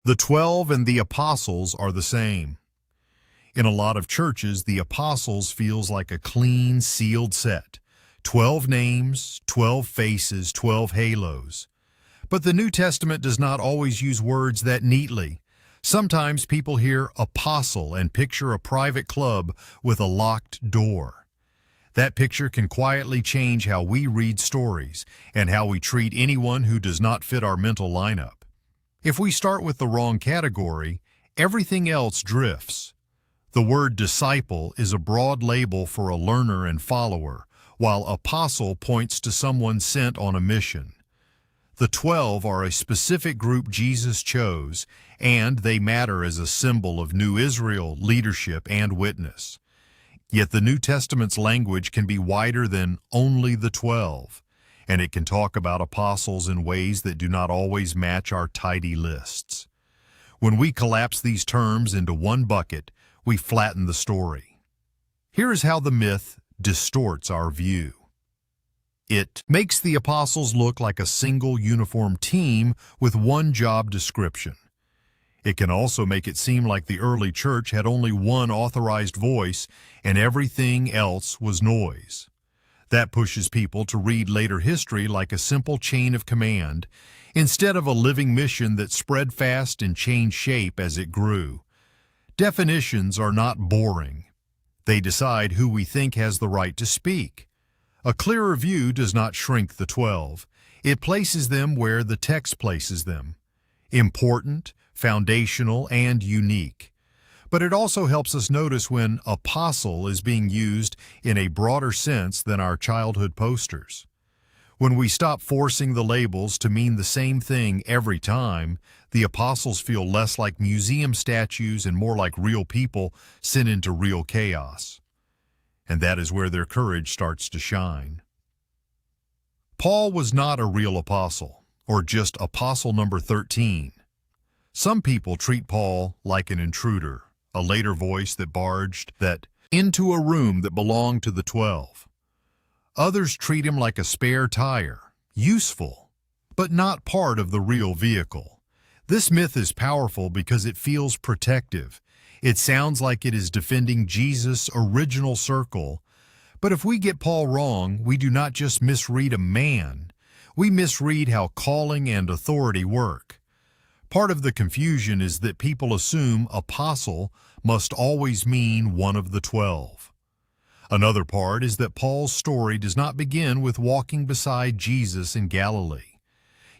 The 12 and the apostles are the same. In a lot of churches, the apostles feels like a clean, sealed set. 12 names, 12 faces, 12 halos. But the New Testament does not always use words that neatly. Sometimes people hear apostle and picture a private club with a locked door. That picture can quietly change how we read stories and how we treat anyone who does not fit our mental lineup. If we start with the wrong category, everything else drifts. The word disciple is a broad label for a learner and follower, while apostle points to someone sent on a mission. The 12 are a specific group Jesus chose, and they matter as a symbol of new Israel, leadership, and witness. Yet the New Testament's language can be wider than only the 12, and it can talk about apostles in ways that do not always match our tidy lists. When we collapse these terms into one bucket, we flatten the story. Here is how the myth distorts our view. It makes the apostles look like a single uniform team with one job description. It can also make it seem like the early church had only one authorized voice and everything else was noise. That pushes people to read later history like a simple chain of command, instead of a living mission that spread fast and changed shape as it grew. Definitions are not boring. They decide who we think has the right to speak. A clearer view does not shrink the 12. It places them where the text places them. Important, foundational, and unique. But it also helps us notice when apostle is being used in a broader sense than our childhood posters. When we stop forcing the labels to mean the same thing every time, the apostles feel less like museum statues and more like real people sent into real chaos. And that is where their courage starts to shine. Paul was not a real apostle, or just apostle number 13. Some people treat Paul like an intruder, a later voice that barged into a room that belonged to the 12. Others treat him like a spare tire, useful, but not part of the real vehicle. This myth is powerful because it feels protective. It sounds like it is defending Jesus' original circle. But if we get Paul wrong, we do not just misread a man. We misread how calling and authority work. Part of the confusion is that people assume apostle must always mean one of the 12. Another part is that Paul's story does not begin with walking beside Jesus in Galilee.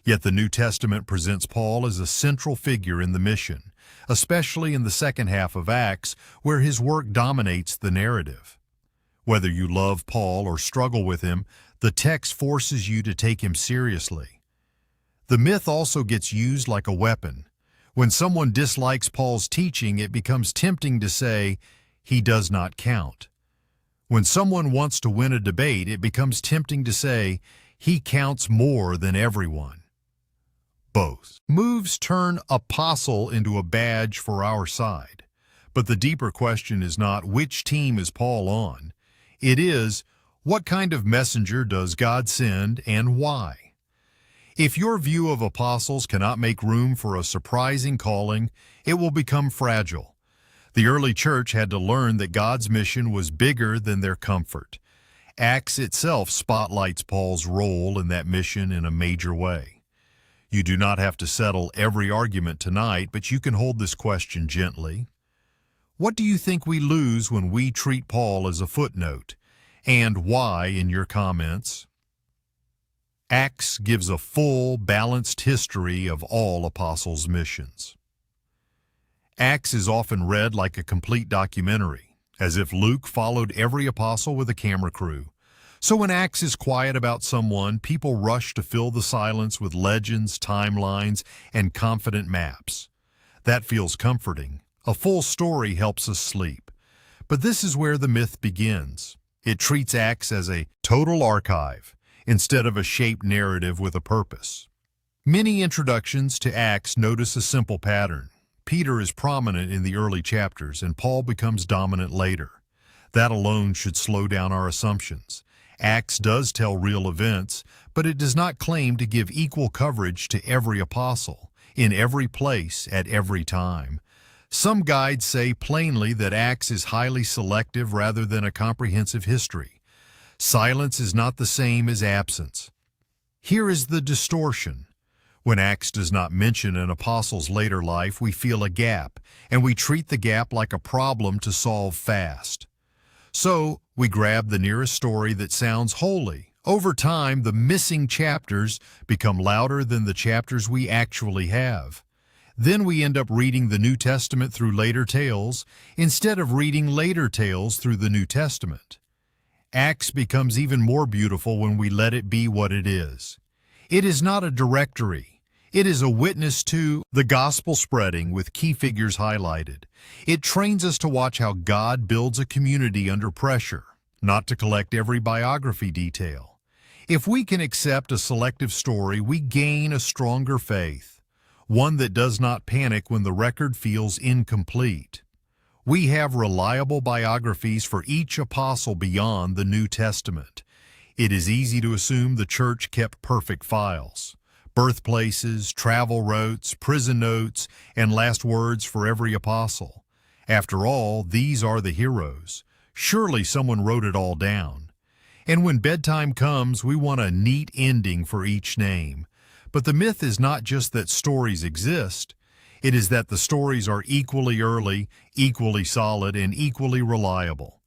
Yet the New Testament presents Paul as a central figure in the mission, especially in the second half of Acts, where his work dominates the narrative. Whether you love Paul or struggle with him, the text forces you to take him seriously. The myth also gets used like a weapon. When someone dislikes Paul's teaching, it becomes tempting to say, he does not count. When someone wants to win a debate, it becomes tempting to say, he counts more than everyone. Both moves turn apostle into a badge for our side. But the deeper question is not which team is Paul on. It is, what kind of messenger does God send and why? If your view of apostles cannot make room for a surprising calling, it will become fragile. The early church had to learn that God's mission was bigger than their comfort. Acts itself spotlights Paul's role in that mission in a major way. You do not have to settle every argument tonight, but you can hold this question gently. What do you think we lose when we treat Paul as a footnote? And why in your comments? Acts gives a full, balanced history of all apostles' missions. Acts is often read like a complete documentary, as if Luke followed every apostle with a camera crew. So when Acts is quiet about someone, people rush to fill the silence with legends, timelines, and confident maps. That feels comforting. A full story helps us sleep. But this is where the myth begins. It treats Acts as a total archive, instead of a shaped narrative with a purpose. Many introductions to Acts notice a simple pattern. Peter is prominent in the early chapters, and Paul becomes dominant later. That alone should slow down our assumptions. Acts does tell real events, but it does not claim to give equal coverage to every apostle. in every place, at every time. Some guides say plainly that Acts is highly selective rather than a comprehensive history. Silence is not the same as absence. Here is the distortion. When Acts does not mention an apostle's later life, we feel a gap, and we treat the gap like a problem to solve fast. So, we grab the nearest story that sounds holy. Over time, the missing chapters become louder than the chapters we actually have. Then we end up reading the New Testament through later tales, instead of reading later tales through the New Testament. Acts becomes even more beautiful when we let it be what it is. It is not a directory. It is a witness to the gospel spreading with key figures highlighted. It trains us to watch how God builds a community under pressure, not to collect every biography detail. If we can accept a selective story, we gain a stronger faith, one that does not panic when the record feels incomplete. We have reliable biographies for each apostle beyond the New Testament. It is easy to assume the church kept perfect files. Birthplaces, travel routes, prison notes, and last words for every apostle. After all, these are the heroes. Surely someone wrote it all down. And when bedtime comes, we want a neat ending for each name. But the myth is not just that stories exist. It is that the stories are equally early, equally solid, and equally reliable.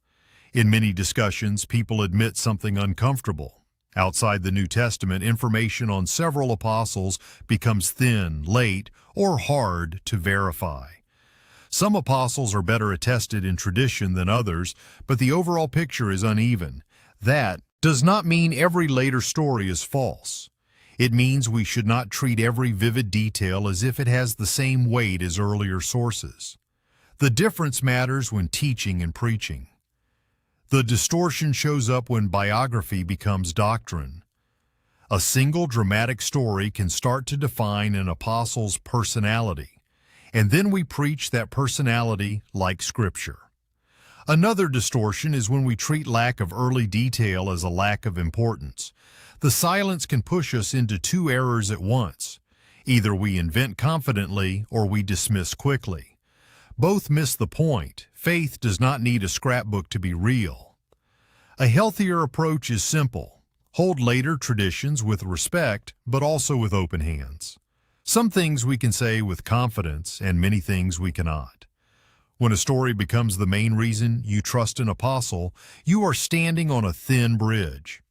In many discussions, people admit something uncomfortable. Outside the New Testament, information on several apostles becomes thin, late, or hard to verify. Some apostles are better attested in tradition than others, but the overall picture is uneven. That does not mean every later story is false. It means we should not treat every vivid detail as if it has the same weight as earlier sources. The difference matters when teaching and preaching. The distortion shows up when biography becomes doctrine. A single dramatic story can start to define an apostle's personality, and then we preach that personality like Scripture. Another distortion is when we treat lack of early detail as a lack of importance. The silence can push us into two errors at once. Either we invent confidently or we dismiss quickly. Both miss the point. Faith does not need a scrapbook to be real. A healthier approach is simple. Hold later traditions with respect, but also with open hands. Some things we can say with confidence, and many things we cannot. When a story becomes the main reason you trust an apostle, you are standing on a thin bridge.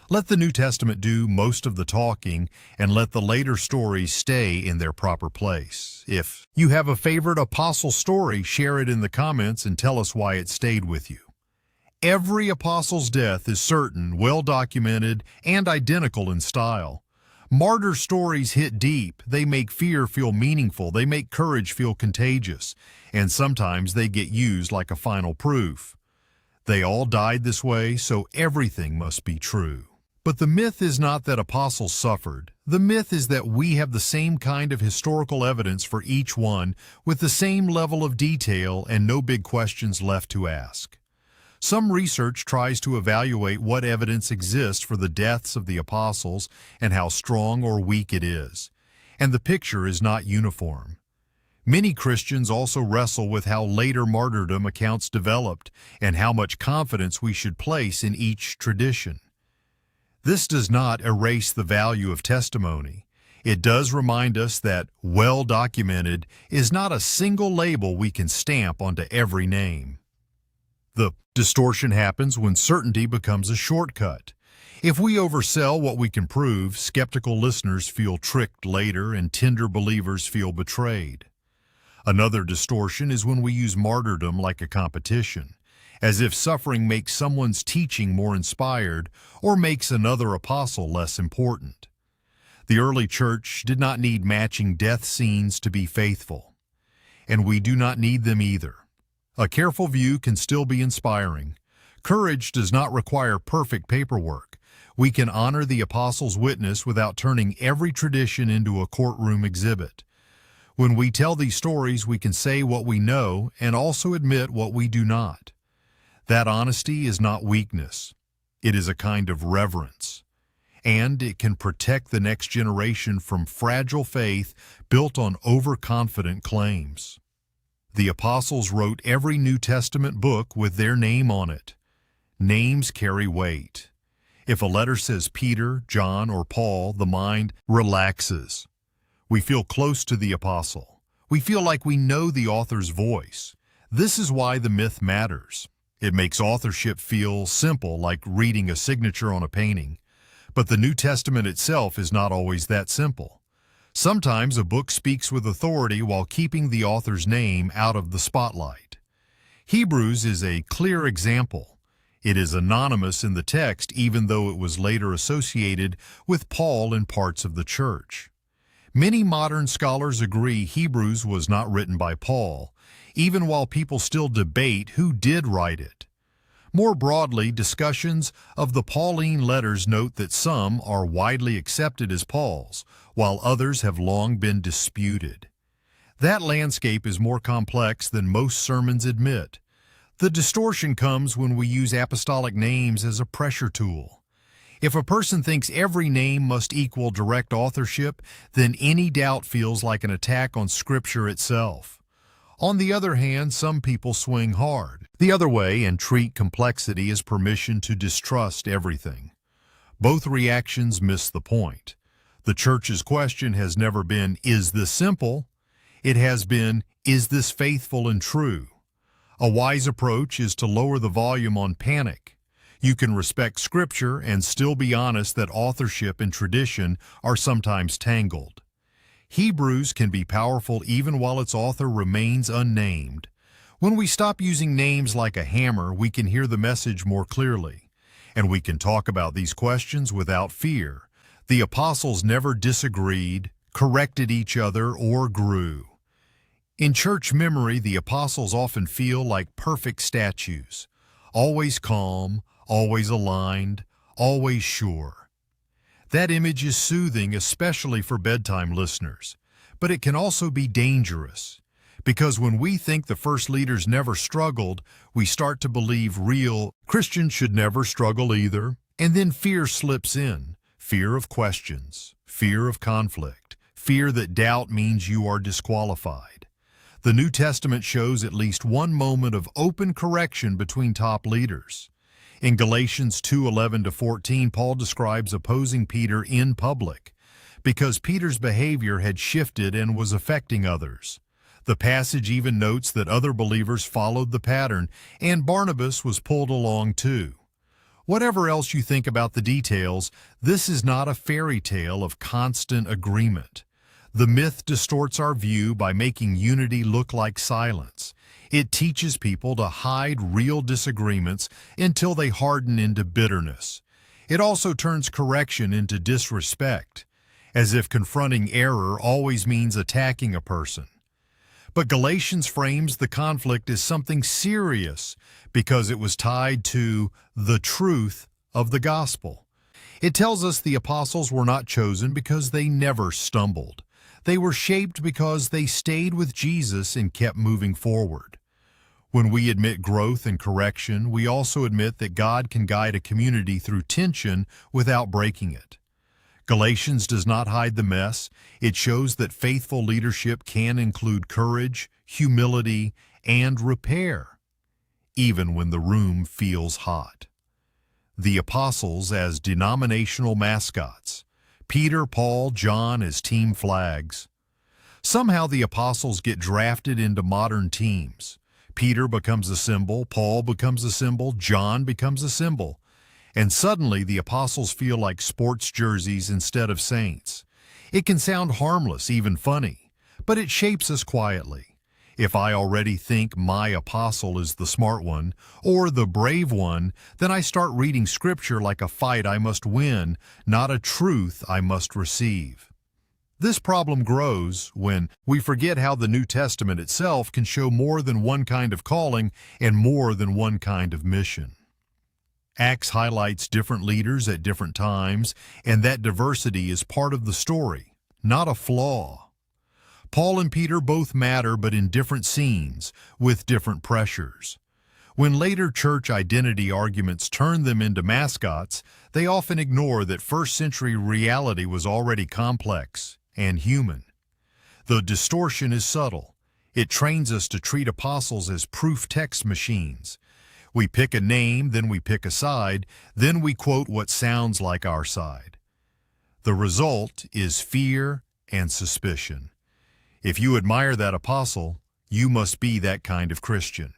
Let the New Testament do most of the talking, and let the later stories stay in their proper place. If you have a favorite apostle story, share it in the comments and tell us why it stayed with you. Every apostle's death is certain, well-documented, and identical in style. Martyr stories hit deep. They make fear feel meaningful. They make courage feel contagious. And sometimes they get used like a final proof. They all died this way, so everything must be true. But the myth is not that apostles suffered. The myth is that we have the same kind of historical evidence for each one, with the same level of detail and no big questions left to ask. Some research tries to evaluate what evidence exists for the deaths of the apostles and how strong or weak it is. And the picture is not uniform. Many Christians also wrestle with how later martyrdom accounts developed and how much confidence we should place in each tradition. This does not erase the value of testimony. It does remind us that well-documented is not a single label we can stamp onto every name. The distortion happens when certainty becomes a shortcut. If we oversell what we can prove, skeptical listeners feel tricked later and tender believers feel betrayed. Another distortion is when we use martyrdom like a competition, as if suffering makes someone's teaching more inspired or makes another apostle less important. The early church did not need matching death scenes to be faithful, and we do not need them either. A careful view can still be inspiring. Courage does not require perfect paperwork. We can honor the apostles' witness without turning every tradition into a courtroom exhibit. When we tell these stories, we can say what we know and also admit what we do not. That honesty is not weakness. It is a kind of reverence. and it can protect the next generation from fragile faith built on overconfident claims. The apostles wrote every New Testament book with their name on it. Names carry weight. If a letter says Peter, John, or Paul, the mind relaxes. We feel close to the apostle. We feel like we know the author's voice. This is why the myth matters. It makes authorship feel simple, like reading a signature on a painting. But the New Testament itself is not always that simple. Sometimes a book speaks with authority while keeping the author's name out of the spotlight. Hebrews is a clear example. It is anonymous in the text, even though it was later associated with Paul in parts of the church. Many modern scholars agree Hebrews was not written by Paul, even while people still debate who did write it. More broadly, discussions of the Pauline letters note that some are widely accepted as Paul's, while others have long been disputed. That landscape is more complex than most sermons admit. The distortion comes when we use apostolic names as a pressure tool. If a person thinks every name must equal direct authorship, then any doubt feels like an attack on Scripture itself. On the other hand, some people swing hard the other way and treat complexity as permission to distrust everything. Both reactions miss the point. The church's question has never been, "Is this simple?" It has been, "Is this faithful and true?" A wise approach is to lower the volume on panic. You can respect Scripture and still be honest that authorship and tradition are sometimes tangled. Hebrews can be powerful even while its author remains unnamed. When we stop using names like a hammer, we can hear the message more clearly, and we can talk about these questions without fear. The apostles never disagreed, corrected each other, or grew. In church memory, the apostles often feel like perfect statues, always calm, always aligned, always sure. That image is soothing, especially for bedtime listeners, but it can also be dangerous, because when we think the first leaders never struggled, we start to believe real Christians should never struggle either, and then fear slips in, fear of questions, fear of conflict, fear that doubt means you are disqualified. The New Testament shows at least one moment of open correction between top leaders. In Galatians 2:11-14, Paul describes opposing Peter in public because Peter's behavior had shifted and was affecting others. The passage even notes that other believers followed the pattern, and Barnabas was pulled along too. Whatever else you think about the details, this is not a fairy tale of constant agreement. The myth distorts our view by making unity look like silence. It teaches people to hide real disagreements until they harden into bitterness. It also turns correction into disrespect, as if confronting error always means attacking a person. But Galatians frames the conflict as something serious because it was tied to the truth of the gospel. It tells us the apostles were not chosen because they never stumbled. They were shaped because they stayed with Jesus and kept moving forward. When we admit growth and correction, we also admit that God can guide a community through tension without breaking it. Galatians does not hide the mess. It shows that faithful leadership can include courage, humility, and repair, even when the room feels hot. The apostles as denominational mascots. Peter, Paul, John as team flags. Somehow the apostles get drafted into modern teams. Peter becomes a symbol, Paul becomes a symbol, John becomes a symbol. And suddenly the apostles feel like sports jerseys instead of saints. It can sound harmless, even funny, but it shapes us quietly. If I already think my apostle is the smart one or the brave one, then I start reading Scripture like a fight I must win, not a truth I must receive. This problem grows when we forget how the New Testament itself can show more than one kind of calling and more than one kind of mission. Acts highlights different leaders at different times, and that diversity is part of the story, not a flaw. Paul and Peter both matter, but in different scenes, with different pressures. When later church identity arguments turn them into mascots, they often ignore that first-century reality was already complex and human. The distortion is subtle. It trains us to treat apostles as proof text machines. We pick a name, then we pick a side, then we quote what sounds like our side. The result is fear and suspicion. If you admire that apostle, you must be that kind of Christian.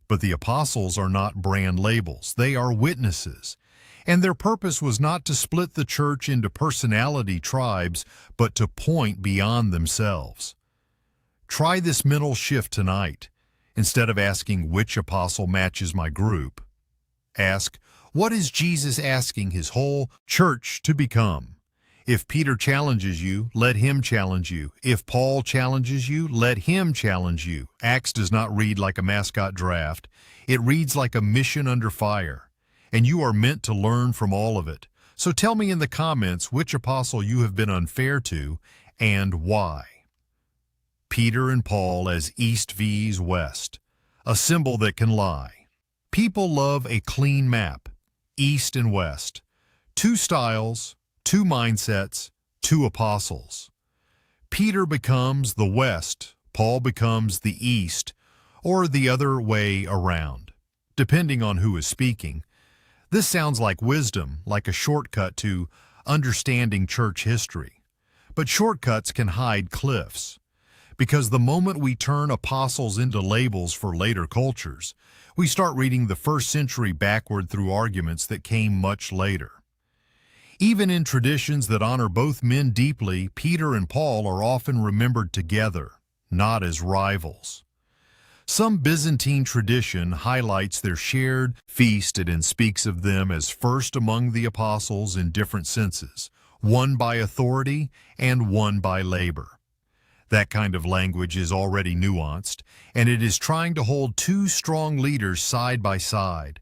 But the apostles are not brand labels. They are witnesses. And their purpose was not to split the church into personality tribes, but to point beyond themselves. Try this mental shift tonight. Instead of asking which apostle matches my group, ask, what is Jesus asking his whole church to become? If Peter challenges you, let him challenge you. If Paul challenges you, let him challenge you. Acts does not read like a mascot draft. It reads like a mission under fire. And you are meant to learn from all of it. So tell me in the comments which apostle you have been unfair to and why. Peter and Paul as East vs West, a symbol that can lie. People love a clean map, East and West. Two styles, two mindsets, two apostles. Peter becomes the West, Paul becomes the East, or the other way around, depending on who is speaking. This sounds like wisdom, like a shortcut to understanding church history. But shortcuts can hide cliffs. Because the moment we turn apostles into labels for later cultures, we start reading the first century backward through arguments that came much later. Even in traditions that honor both men deeply, Peter and Paul are often remembered together, not as rivals. Some Byzantine tradition highlights their shared feast and speaks of them as first among the apostles in different senses, one by authority and one by labor. That kind of language is already nuanced, and it is trying to hold two strong leaders side by side.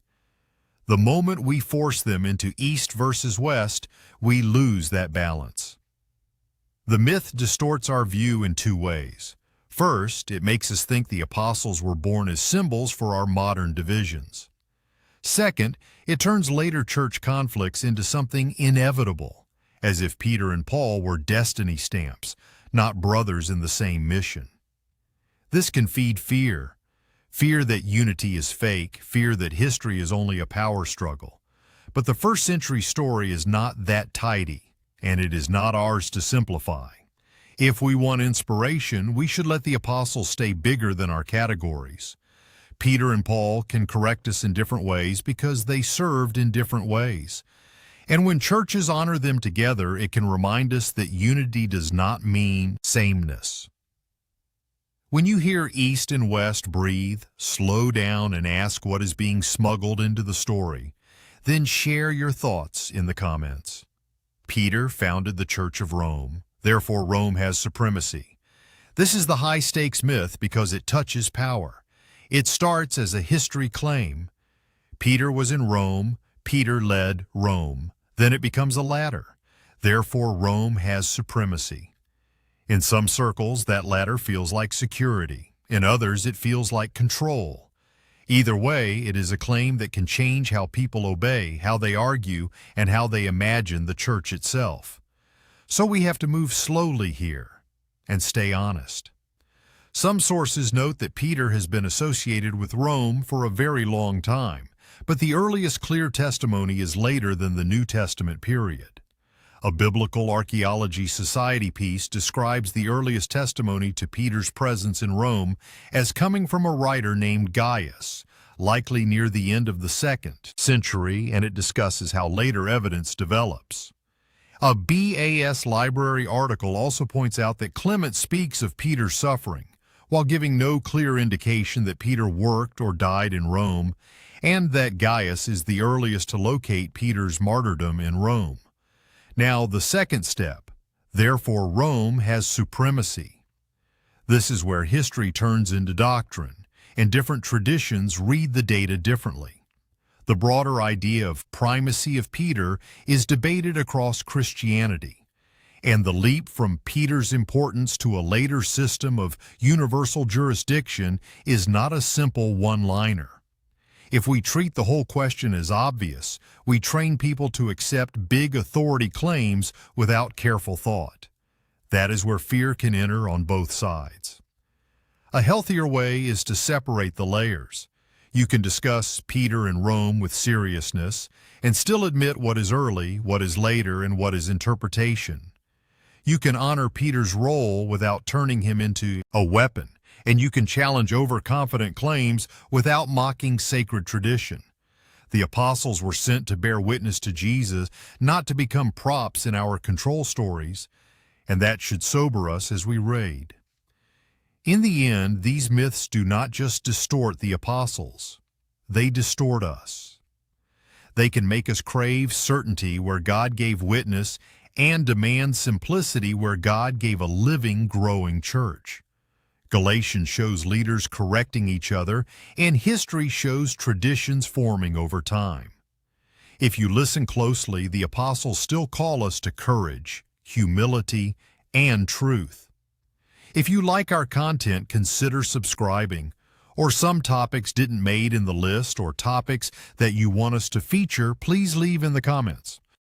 The moment we force them into East versus West, we lose that balance. The myth distorts our view in two ways. First, it makes us think the apostles were born as symbols for our modern divisions. Second, it turns later church conflicts into something inevitable, as if Peter and Paul were destiny stamps, not brothers in the same mission. This can feed fear. Fear that unity is fake, fear that history is only a power struggle. But the first century story is not that tidy, and it is not ours to simplify. If we want inspiration, we should let the apostles stay bigger than our categories. Peter and Paul can correct us in different ways because they served in different ways. And when churches honor them together, it can remind us that unity does not mean sameness. When you hear East and West, breathe, slow down, and ask what is being smuggled into the story. Then share your thoughts in the comments. Peter founded the Church of Rome. Therefore, Rome has supremacy. This is the high-stakes myth because it touches power. It starts as a history claim. Peter was in Rome. Peter led Rome. Then it becomes a ladder. Therefore, Rome has supremacy. In some circles, that ladder feels like security. In others, it feels like control. Either way, it is a claim that can change how people obey, how they argue, and how they imagine the church itself. So we have to move slowly here and stay honest. Some sources note that Peter has been associated with Rome for a very long time, but the earliest clear testimony is later than the New Testament period. A Biblical Archaeology Society piece describes the earliest testimony to Peter's presence in Rome as coming from a writer named Gaius, likely near the end of the 2nd century, and it discusses how later evidence develops. A BAS Library article also points out that Clement speaks of Peter's suffering, while giving no clear indication that Peter worked or died in Rome, and that Gaius is the earliest to locate Peter's martyrdom in Rome. Now, the second step, therefore Rome has supremacy. This is where history turns into doctrine, and different traditions read the data differently. The broader idea of primacy of Peter is debated across Christianity, and the leap from Peter's importance to a later system of universal jurisdiction is not a simple one-liner. If we treat the whole question as obvious, we train people to accept big authority claims without careful thought. That is where fear can enter on both sides. A healthier way is to separate the layers. You can discuss Peter and Rome with seriousness and still admit what is early, what is later, and what is interpretation. You can honor Peter's role without turning him into a weapon, and you can challenge overconfident claims without mocking sacred tradition. The apostles were sent to bear witness to Jesus, not to become props in our control stories, and that should sober us as we read. In the end, these myths do not just distort the apostles, they distort us. They can make us crave certainty where God gave witness and demand simplicity where God gave a living, growing church. Galatians shows leaders correcting each other, and history shows traditions forming over time. If you listen closely, the apostles still call us to courage, humility, and truth. If you like our content, consider subscribing. Or some topics didn't made in the list or topics that you want us to feature, please leave in the comments.